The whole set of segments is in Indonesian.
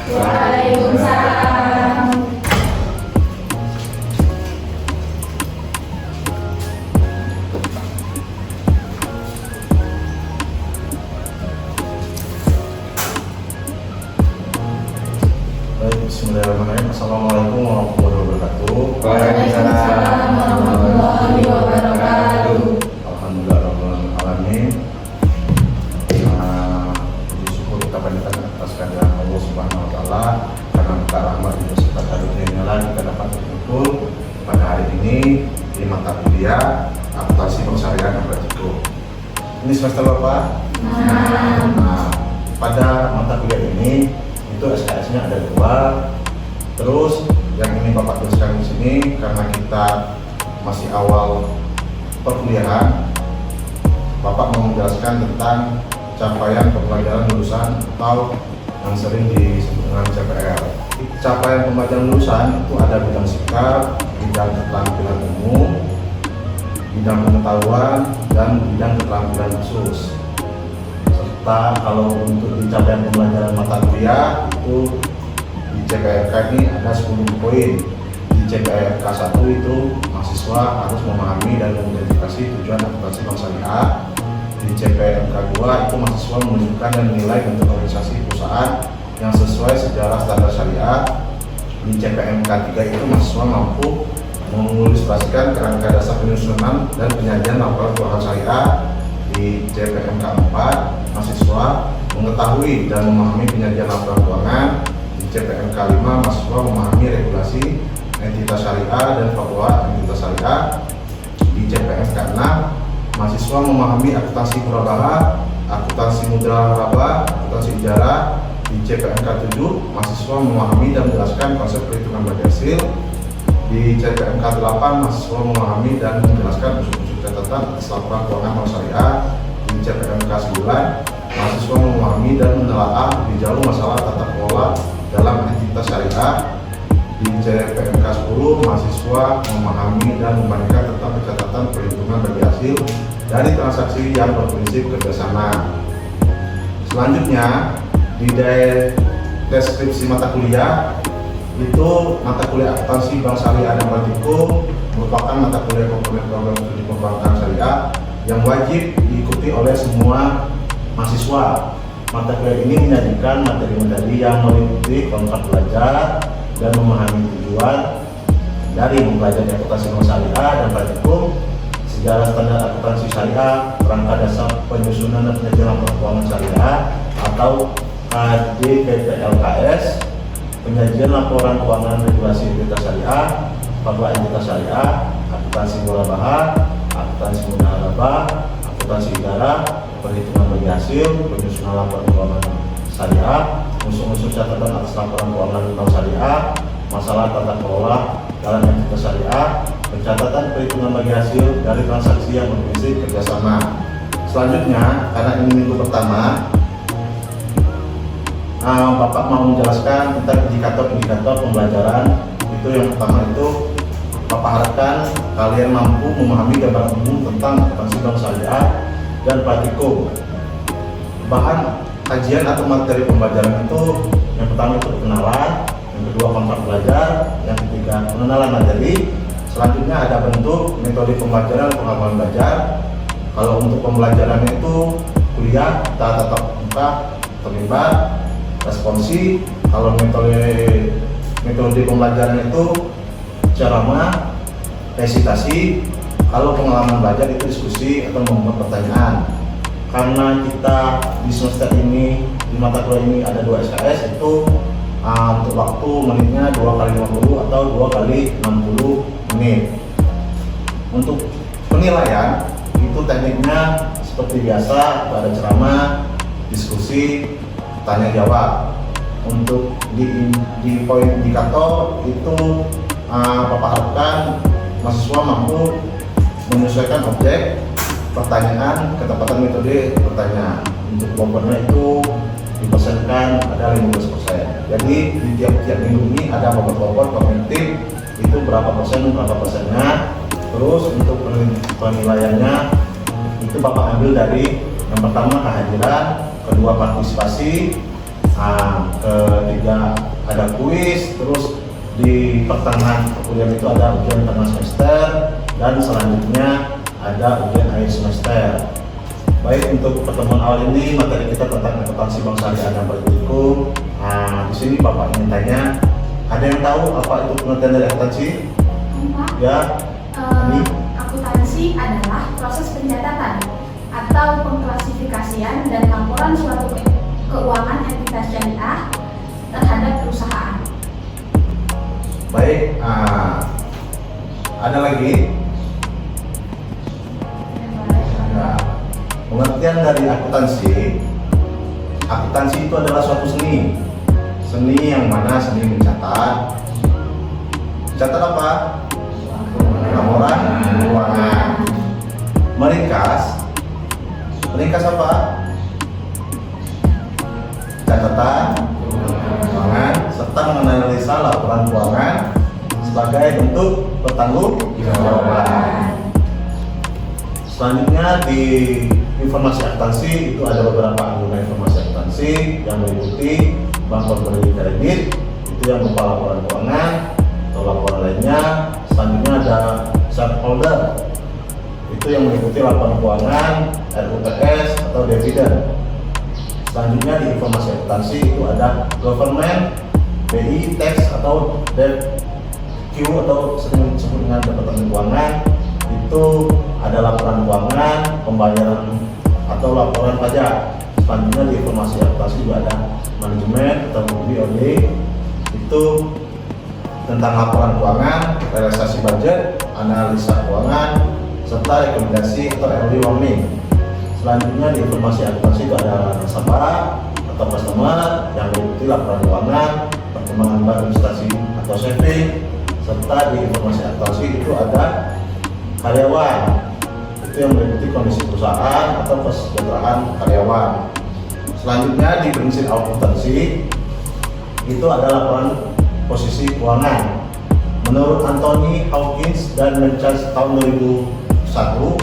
Waalaikumsalam. Baik, bismillahirrahmanirrahim. Assalamualaikum warahmatullahi wabarakatuh. Waalaikumsalam warahmatullahi wabarakatuh. Alhamdulillah rabbil alamin. Puji syukur kita panjatkan atas kehadiran Allah Subhanahu wa taala, karena berkat rahmat dan berkat karunia kita dapat berkumpul pada hari ini di mata kuliah akuntansi persyariatan dan praktikum. Ini semester berapa? Nah, pada mata kuliah ini itu SKS-nya ada 2. Terus yang ini Bapak tuliskan di sini karena kita masih awal perkuliahan, Bapak mau menjelaskan tentang capaian pembelajaran lulusan atau yang sering disebut dengan CPR. Capaian pembelajaran lulusan itu ada bidang sikap, bidang keterampilan umum, bidang pengetahuan, dan bidang keterampilan khusus. Serta kalau untuk di capaian pembelajaran mata kuliah itu di CPRK ini ada 10 poin. Di CPRK 1 itu mahasiswa harus memahami dan mengidentifikasi tujuan akuntansi bank syariah. Di CPRK 2 itu mahasiswa menunjukkan dan menilai bentuk organisasi perusahaan yang sesuai sejarah standar syariah. Di CPMK 3 itu mahasiswa mampu mengilustrasikan kerangka dasar penyusunan dan penyajian laporan keuangan syariah. Di CPMK 4 mahasiswa mengetahui dan memahami penyajian laporan keuangan. Di CPMK 5 mahasiswa memahami regulasi entitas syariah dan fatwa entitas syariah. Di CPMK 6 mahasiswa memahami akuntansi murabahah, akuntansi mudra laba, akuntansi ijarah. Di CPMK 7 mahasiswa memahami dan menjelaskan konsep perhitungan bagi hasil. Di CPMK 8 mahasiswa memahami dan menjelaskan unsur-unsur catatan atas laporan keuangan bank syariah. Di CPMK 9 mahasiswa memahami dan menelaah lebih jauh masalah tata kelola dalam entitas syariah. Di CPMK 10 mahasiswa memahami dan membandingkan tentang pencatatan perhitungan bagi hasil dari transaksi yang berprinsip kerjasama. Selanjutnya di deskripsi mata kuliah itu mata kuliah akuntansi bank syariah dan praktikum merupakan mata kuliah komponen program studi perbankan syariah yang wajib diikuti oleh semua mahasiswa. Mata kuliah ini menyajikan materi-materi yang meliputi kontrak belajar dan memahami tujuan dari mempelajari akuntansi bank syariah dan praktikum, sejarah standar akuntansi syariah, kerangka dasar penyusunan dan penyajian laporan keuangan syariah atau KDPPLKS, penyajian laporan keuangan regulasi entitas syariah, fatwa entitas syariah, akuntansi murabahah, akuntansi mudharabah, akuntansi ijarah, perhitungan bagi hasil, penyusunan laporan keuangan syariah, unsur-unsur catatan atas laporan keuangan bank syariah, masalah tata kelola dalam entitas syariah, pencatatan perhitungan bagi hasil dari transaksi yang berprinsip kerjasama. Selanjutnya, karena ini minggu pertama, Bapak mau menjelaskan tentang indikator-indikator pembelajaran. Itu yang pertama itu Bapak harapkan kalian mampu memahami gambaran umum tentang akuntansi bank syariah dan praktikum. Bahan kajian atau materi pembelajaran itu yang pertama itu perkenalan, yang kedua kontrak belajar, yang ketiga pengenalan materi. Selanjutnya ada bentuk, metode pembelajaran, pengalaman belajar. Kalau untuk pembelajarannya itu kuliah, kita tatap muka, terlibat, responsi. Kalau metode pembelajaran itu ceramah, resitasi. Kalau pengalaman belajar itu diskusi atau membuat pertanyaan. Karena kita di semester ini di mata kuliah ini ada 2 SKS, itu untuk waktu menitnya 2 kali 50 atau 2 kali 60 menit. Untuk penilaian itu tekniknya seperti biasa, ada ceramah, diskusi, tanya jawab. Untuk di poin indikator itu Bapak harapkan mahasiswa mampu menyesuaikan objek pertanyaan ketepatan metode pertanyaan. Untuk komponen itu dipersenkan ada 15%. Jadi di tiap minggu ini ada bobot kognitif itu berapa persennya. Terus untuk penilaiannya itu Bapak ambil dari yang pertama kehadiran, kedua partisipasi, Ketiga ada kuis, terus di pertengahan perkuliahan itu ada ujian tengah semester, dan selanjutnya ada ujian akhir semester. Baik, untuk pertemuan awal ini materi kita tentang akuntansi bank syariah dan Politikum. Di sini Bapak ingin tanya, ada yang tahu apa itu pengertian dari akuntansi? Pak, Ya, ini. akuntansi adalah proses pencatatan atau pengklasifikasian dan laporan suatu keuangan entitas syariah terhadap perusahaan. Baik, ada lagi? Nah, pengertian dari akuntansi itu adalah suatu seni yang mana seni mencatat apa? Laporan keuangan. Meringkas apa? Catatan keuangan, serta menganalisa laporan keuangan sebagai bentuk pertanggungjawaban. Selanjutnya di informasi akuntansi itu ada beberapa anggota informasi akuntansi yang meliputi bank pemberi kredit, itu yang berupa laporan keuangan atau laporan lainnya. Selanjutnya ada shareholder, itu yang meliputi laporan keuangan, RUPS atau dividen. Selanjutnya di informasi akuntansi itu ada government, BI, tax atau DQ atau sering disebut dengan Departemen Keuangan. Itu ada laporan keuangan, pembayaran atau laporan pajak. Selanjutnya di informasi akuntansi juga ada manajemen atau BOD, itu tentang laporan keuangan, realisasi budget, analisa keuangan, serta rekomendasi atau early warning. Selanjutnya di informasi akuntansi itu ada nasabah atau customer yang meliputi laporan keuangan, perkembangan bank investasi atau saving, serta di informasi akuntansi itu ada karyawan, itu yang meliputi kondisi perusahaan atau kesejahteraan karyawan. Selanjutnya di prinsip akuntansi itu ada laporan posisi keuangan. Menurut Anthony Hawkins dan Mencharge tahun 2001,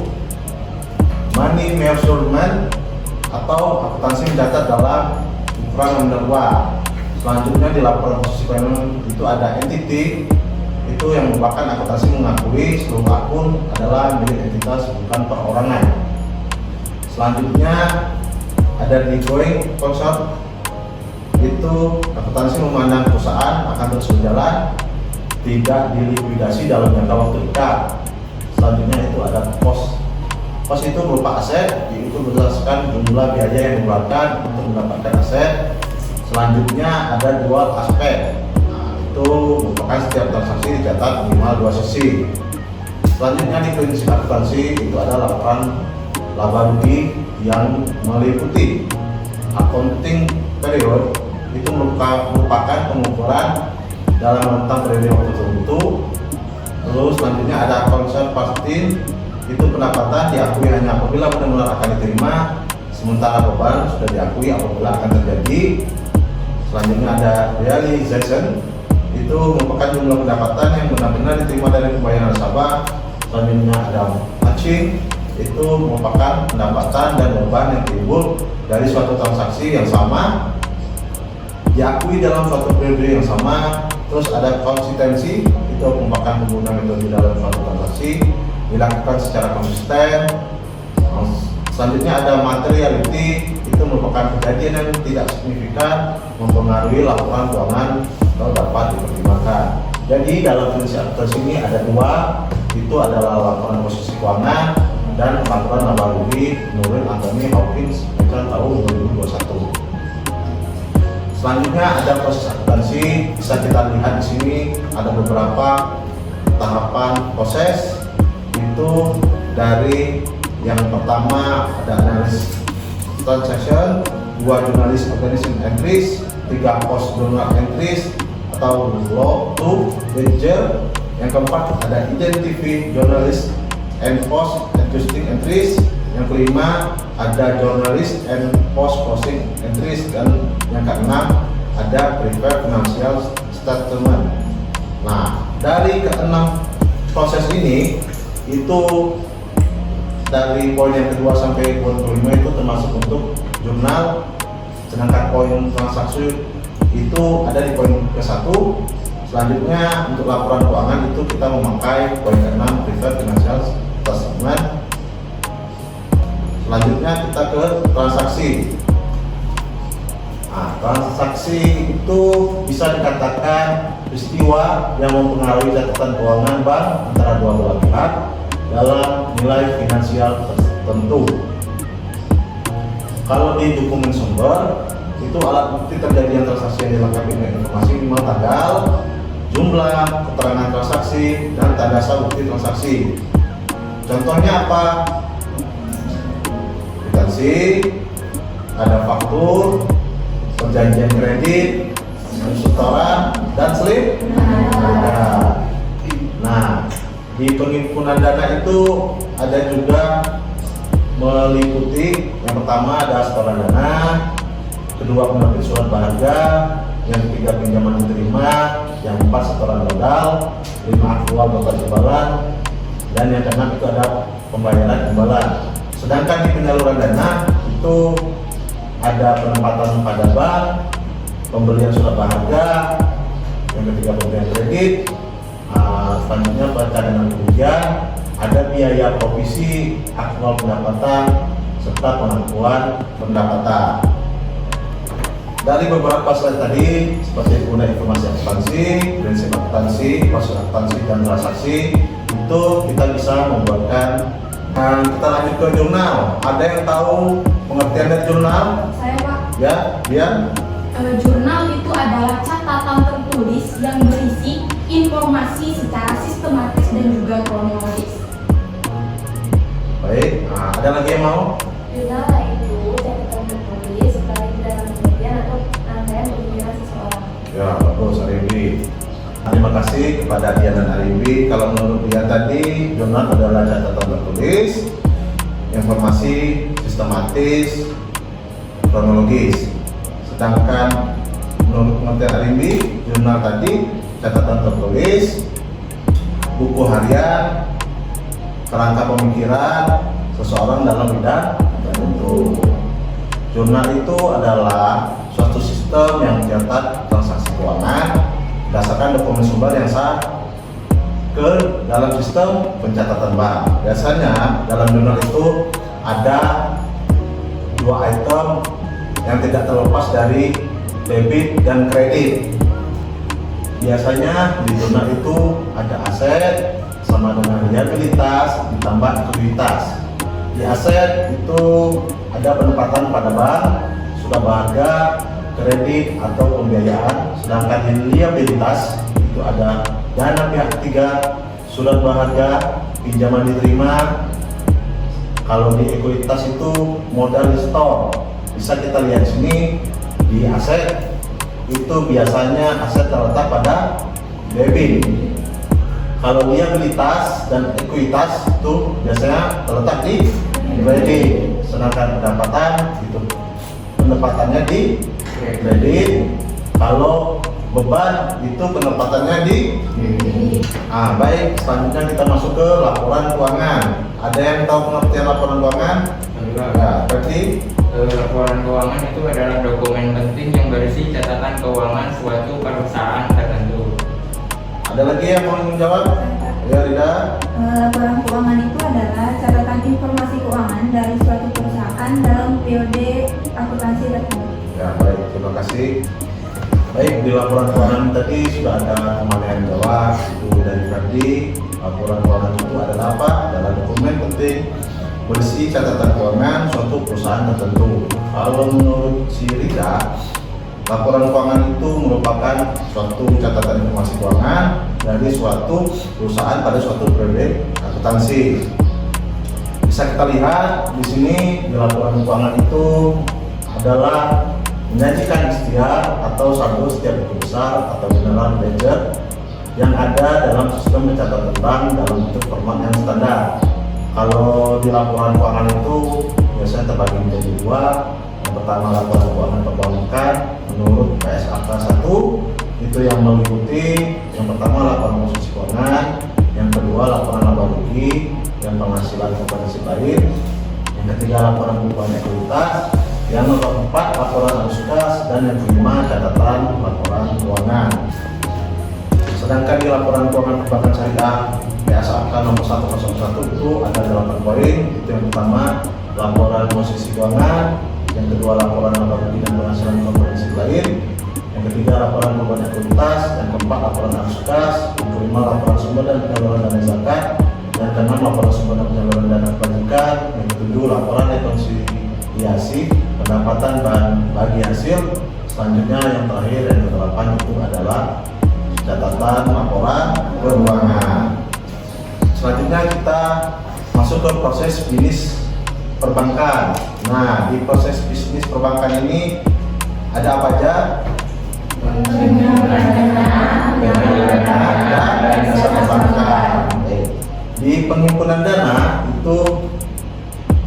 money measurement atau akuntansi mencatat dalam ukuran nominal uang. Selanjutnya di laporan posisi keuangan itu ada entity, itu yang merupakan akuntansi mengakui seluruh akun adalah milik entitas bukan perorangan. Selanjutnya ada di going concern, itu akuntansi memandang perusahaan akan terus berjalan, tidak dilikuidasi dalam jangka waktu dekat. Selanjutnya itu ada pos itu berupa aset, itu berdasarkan jumlah biaya yang dikeluarkan untuk mendapatkan aset. Selanjutnya ada dual aspek, itu merupakan setiap transaksi dicatat minimal 2 sisi. Selanjutnya di prinsip akuntansi itu ada laporan laba rugi yang meliputi accounting period, itu merupakan pengukuran dalam rentang periode waktu tertentu. Terus selanjutnya ada konsep pasti, itu pendapatan diakui hanya apabila benar-benar akan diterima, sementara beban sudah diakui apabila akan terjadi. Selanjutnya ada realization, itu merupakan jumlah pendapatan yang benar-benar diterima dari pembayaran nasabah. Selanjutnya ada matching, itu merupakan pendapatan dan beban yang timbul dari suatu transaksi yang sama diakui dalam suatu periode yang sama. Terus ada konsistensi, itu merupakan penggunaan metode dalam suatu transaksi dilakukan secara konsisten. Selanjutnya ada materiality, itu merupakan kejadian yang tidak signifikan mempengaruhi laporan keuangan atau dapat dipertimbangkan. Jadi dalam prinsip akuntansi ini ada dua, itu adalah laporan posisi keuangan dan laporan laba rugi menurut Anthony Hawkins tahun 2021. Selanjutnya ada proses akuntansi, bisa kita lihat di sini ada beberapa tahapan proses. Itu dari yang pertama ada analysis transaction, 2 journalist organization entries, 3 post journal entries atau log to ledger. Yang keempat ada identify journalist and post adjusting entries. Yang kelima ada journalist and post closing entries, dan yang keenam ada prepare financial statement. Nah, dari keenam proses ini, itu dari poin yang kedua sampai poin kelima itu termasuk untuk jurnal Sedangkan poin transaksi itu ada di poin ke-1. Selanjutnya untuk laporan keuangan itu kita memakai poin ke-6, preferred financial statement. Selanjutnya kita ke transaksi. Nah, transaksi itu bisa dikatakan peristiwa yang mempengaruhi catatan keuangan bank antara dua belah pihak dalam nilai finansial tertentu. Kalau di dokumen sumber itu alat bukti terjadinya transaksi yang dilengkapi dengan informasi minimal tanggal, jumlah, keterangan transaksi, dan tanda dasar bukti transaksi. Contohnya apa? Kwitansi, ada faktur, perjanjian kredit, setoran, dan slip dana. Nah, di penghimpunan dana itu ada juga meliputi yang pertama ada setoran dana, kedua penerbit surat berharga, yang ketiga pinjaman diterima, yang empat setoran modal, 5 aktual total imbalan, dan yang keenam itu ada pembayaran imbalan. Sedangkan di penyaluran dana itu ada penempatan pada bank, pembelian surat berharga, yang ketiga pembelian kredit, selanjutnya pencadangan kerugian, ada biaya provisi, aktual pendapatan, serta pengakuan pendapatan. Dari beberapa slide tadi, seperti guna informasi akuntansi, prinsip akuntansi, proses akuntansi, dan transaksi, itu kita bisa membuatkan. Kita lanjut ke jurnal. Ada yang tahu pengertian dari jurnal? Saya Pak. Ya, dia. Jurnal itu adalah catatan tertulis yang berisi informasi secara sistematis dan juga kronologis. Baik, ada lagi yang mau? Jurnal itu catatan tertulis baik dalam penelitian atau rangkaian pemikiran seseorang. Ya, bagus, Arimbi. Terima kasih kepada Dian dan Arimbi. Kalau menurut dia tadi, jurnal adalah catatan tertulis, informasi sistematis, kronologis. Sedangkan menurut pengertian Arimbi, jurnal tadi catatan tertulis, buku harian, kerangka pemikiran seseorang dalam bidang tertentu. Jurnal itu adalah suatu sistem yang mencatat transaksi keuangan berdasarkan dokumen sumber yang sah ke dalam sistem pencatatan bank. Biasanya dalam jurnal itu ada 2 item yang tidak terlepas dari debit dan kredit. Biasanya di jurnal itu ada aset sama dengan liabilitas ditambah ekuitas. Di aset itu ada penempatan pada bank, surat berharga, kredit atau pembiayaan. Sedangkan di liabilitas itu ada dana pihak ketiga, surat berharga, pinjaman diterima. Kalau di ekuitas itu modal di store. Bisa kita lihat di sini di aset itu biasanya aset terletak pada debit. Kalau liabilitas dan ekuitas itu biasanya terletak di kredit. Sedangkan pendapatan itu pendapatannya di kredit. Kalau beban itu penempatannya di baik, selanjutnya kita masuk ke laporan keuangan. Ada yang tahu pengertian laporan keuangan? Ya, berarti laporan keuangan itu adalah dokumen penting yang berisi catatan keuangan suatu perusahaan tertentu. ada lagi yang mau menjawab? Ya, Rida. Laporan keuangan itu adalah catatan informasi keuangan dari suatu perusahaan dalam periode akuntansi tertentu. Ya, baik, terima kasih. Baik, di laporan keuangan tadi sudah ada teman yang jawab itu dari Ferdi. Laporan keuangan itu adalah apa? Adalah dokumen penting berisi catatan keuangan suatu perusahaan tertentu. Kalau menurut si Rida, laporan keuangan itu merupakan suatu catatan informasi keuangan dari suatu perusahaan pada suatu periode akuntansi. Bisa kita lihat di sini di laporan keuangan itu adalah menyajikan ikhtiar atau saldo setiap buku besar atau general ledger yang ada dalam sistem pencatatan bank dalam bentuk format yang standar. Kalau di laporan keuangan itu biasanya terbagi menjadi 2. Yang pertama laporan keuangan perbankan menurut PSAK 1 itu yang meliputi yang pertama laporan posisi keuangan, yang kedua laporan laba rugi dan penghasilan kompetensi lain, yang ketiga laporan keuangan ekuitas, Yang nomor 4 laporan arus kas, dan yang kelima catatan laporan keuangan. Sedangkan di laporan keuangan perbankan syariah PSAK nomor 101 itu ada 8 poin. Itu yang pertama laporan posisi keuangan, yang kedua laporan laba rugi dan penghasilan komprehensif lain, yang ketiga laporan beban ekuitas, yang keempat laporan arus kas, yang kelima laporan sumber dan penyaluran dana zakat, yang keenam laporan sumber dan penyaluran dana kebajikan, yang ketujuh laporan rekonsiliasi pendapatan dan bagi hasil. Selanjutnya yang terakhir yang ke-8 itu adalah catatan laporan keuangan. Selanjutnya kita masuk ke proses bisnis perbankan. Nah, di proses bisnis perbankan ini ada apa aja? Dan jasa perbankan. Di penghimpunan dana itu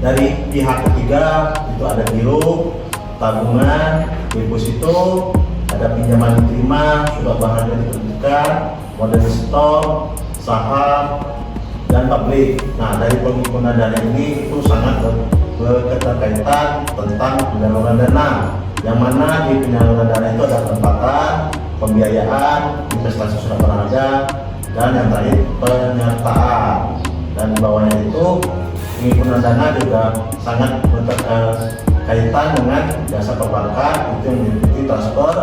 dari pihak ketiga itu ada giro, tabungan, deposito, ada pinjaman diterima, surat berharga diterbitkan, modal store, saham, dan publik. Nah, dari penghimpunan dana ini itu sangat berketerkaitan tentang penyaluran dana, yang mana di penyaluran dana itu ada penempatan, pembiayaan, investasi surat berharga, dan yang terakhir penyertaan. Dan di bawahnya itu penghimpunan dana juga sangat berkaitan dengan jasa perbankan, itu yang meliputi transfer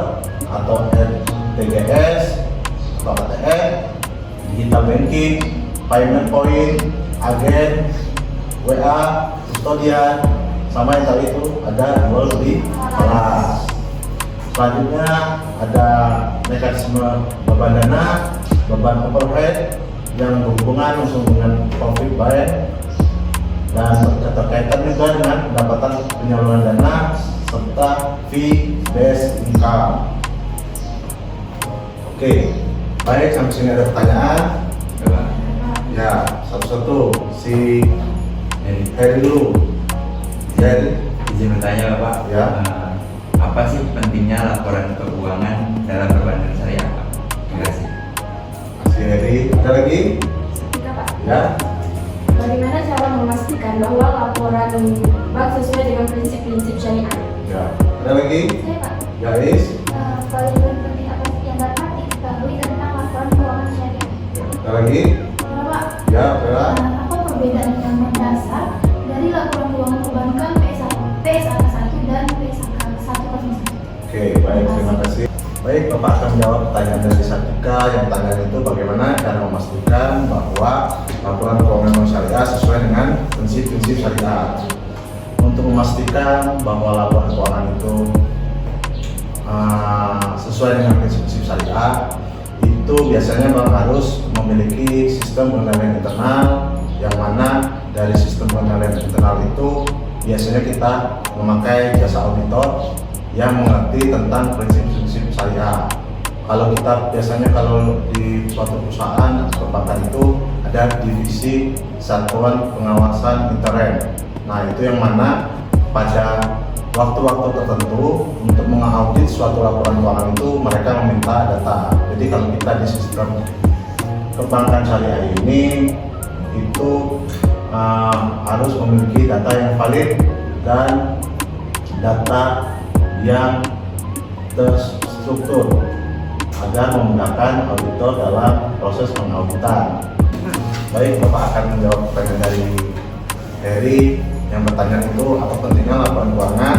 atau RTGS atau ATM, digital banking, payment point, agen, WA, kustodian, sama yang tadi itu ada jual beli kelas. Selanjutnya ada mekanisme beban dana, beban overhead yang berhubungan langsung dengan profit buy, dan berkaitan juga dengan pendapatan penyaluran dana serta fee based income. Oke, baik, sampai sini ada pertanyaan? Ya, satu-satu. Si Heri dulu. Heri, Izin bertanya Bapak, Ya. Apa sih pentingnya laporan keuangan dalam perbankan syariah Pak? Terima kasih. si Heri, ada lagi? Kita Pak, Ya. bagaimana cara memastikan bahwa laporan bank sesuai dengan prinsip-prinsip syariah? Ya. Ada lagi? Saya Pak, Guys? paling penting apa sih yang dapat diketahui tentang laporan keuangan syariah? Ada lagi? Bapak, Ya, Vera. apa perbedaan yang mendasar dari laporan keuangan perbankan PSAK 1 dan PSAK 101? Oke, baik, terima kasih. Baik, Bapak akan menjawab pertanyaan dari Satika. Yang pertanyaan itu bagaimana cara memastikan bahwa laporan keuangan syariah sesuai dengan prinsip-prinsip syariah. Untuk memastikan bahwa laporan keuangan itu sesuai dengan prinsip-prinsip syariah, itu biasanya bank harus memiliki sistem pengendalian internal, yang mana dari sistem pengendalian internal itu biasanya kita memakai jasa auditor yang mengerti tentang prinsip-prinsip syariah. Kalau kita biasanya kalau di suatu perusahaan atau perbankan itu ada divisi satuan pengawasan intern. Nah, itu yang mana pada waktu-waktu tertentu untuk mengaudit suatu laporan keuangan itu mereka meminta data. Jadi kalau kita di sistem perbankan syariah ini itu harus memiliki data yang valid dan data yang terstruktur agar memudahkan auditor dalam proses pengauditan. Baik, Bapak akan menjawab pertanyaan dari Heri yang bertanya itu apa pentingnya laporan keuangan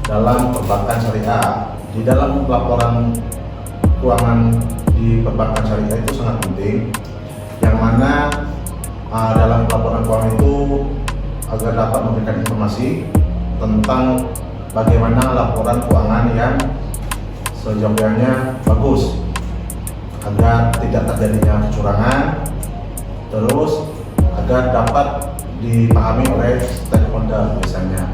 dalam perbankan syariah. Di dalam laporan keuangan di perbankan syariah itu sangat penting, yang mana dalam laporan keuangan itu agar dapat memberikan informasi tentang bagaimana laporan keuangan yang sejauhnya bagus agar tidak terjadinya kecurangan, terus agar dapat dipahami oleh stakeholder biasanya.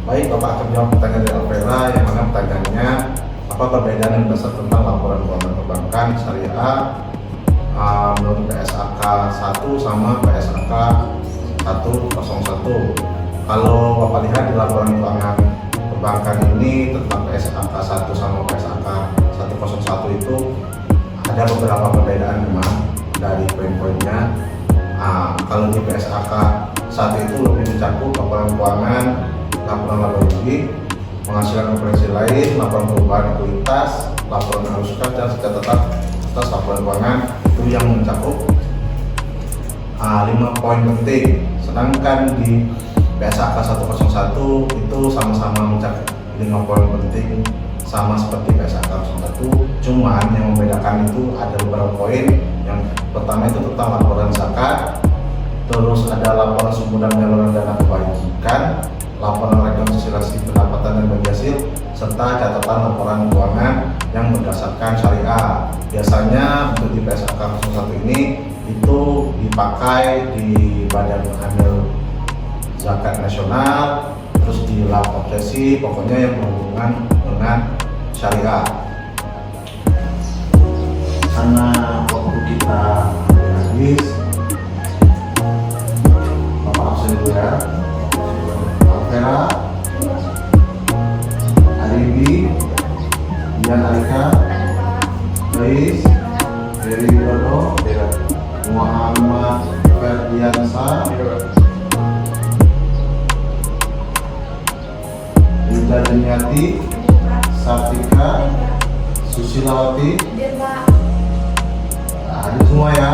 Baik, Bapak akan jawab pertanyaan dari Alvera yang mana pertanyaannya apa perbedaan yang besar tentang laporan keuangan perbankan syariah menurut PSAK 1 sama PSAK 101. Kalau Bapak lihat di laporan keuangan perbankan ini tentang PSAK 1 sama PSAK 101 itu ada beberapa perbedaan memang dari poin-poinnya. Kalau di PSAK saat itu lebih mencakup laporan keuangan, laporan laba rugi, penghasilan operasi lain, laporan perubahan ekuitas, laporan arus kas dan catatan atas laporan keuangan. Itu yang mencakup 5 poin penting. Sedangkan di PSAK 101 itu sama-sama mencakup 5 poin penting sama seperti PSAK 101, cuman yang membedakan itu ada beberapa poin. Yang pertama itu tentang laporan zakat, terus ada laporan sumber dan penyaluran dana kebajikan, laporan rekonsiliasi pendapatan dan bagi hasil, serta catatan laporan keuangan yang berdasarkan syariah. Biasanya untuk di PSAK 01 ini itu dipakai di Badan Amil Zakat Nasional, terus di lab obsesi, pokoknya yang berhubungan dengan syariah. Karena waktu kita habis, Bapak absen dulu ya. Alvera, Aribi, Dian Arika, Reis, Heri Widodo, Muhammad Ferdiansa, Yuda Deniati, Sartika, Susilawati. Nah, itu semua ya.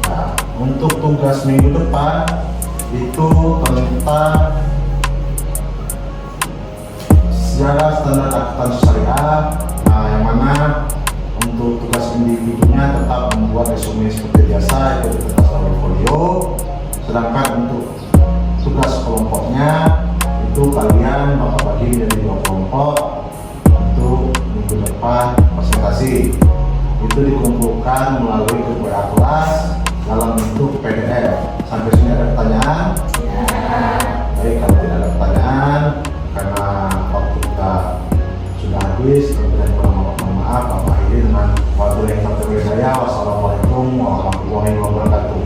Nah, untuk tugas minggu depan itu tentang sejarah standar akuntansi syariah. Nah, yang mana untuk tugas individunya tetap membuat resume seperti biasa, itu di kertas portfolio. Sedangkan untuk tugas kelompoknya itu kalian Bapak bagi menjadi 2 kelompok untuk minggu depan presentasi. Itu dikumpulkan melalui grup WA kelas dalam bentuk PDF. Sampai sini ada pertanyaan? Baik, kalau tidak ada pertanyaan, karena waktu kita sudah habis, kemudian mohon maaf, Bapak akhiri dengan wabillahi taufiq wal hidayah. Wassalamualaikum warahmatullahi wabarakatuh.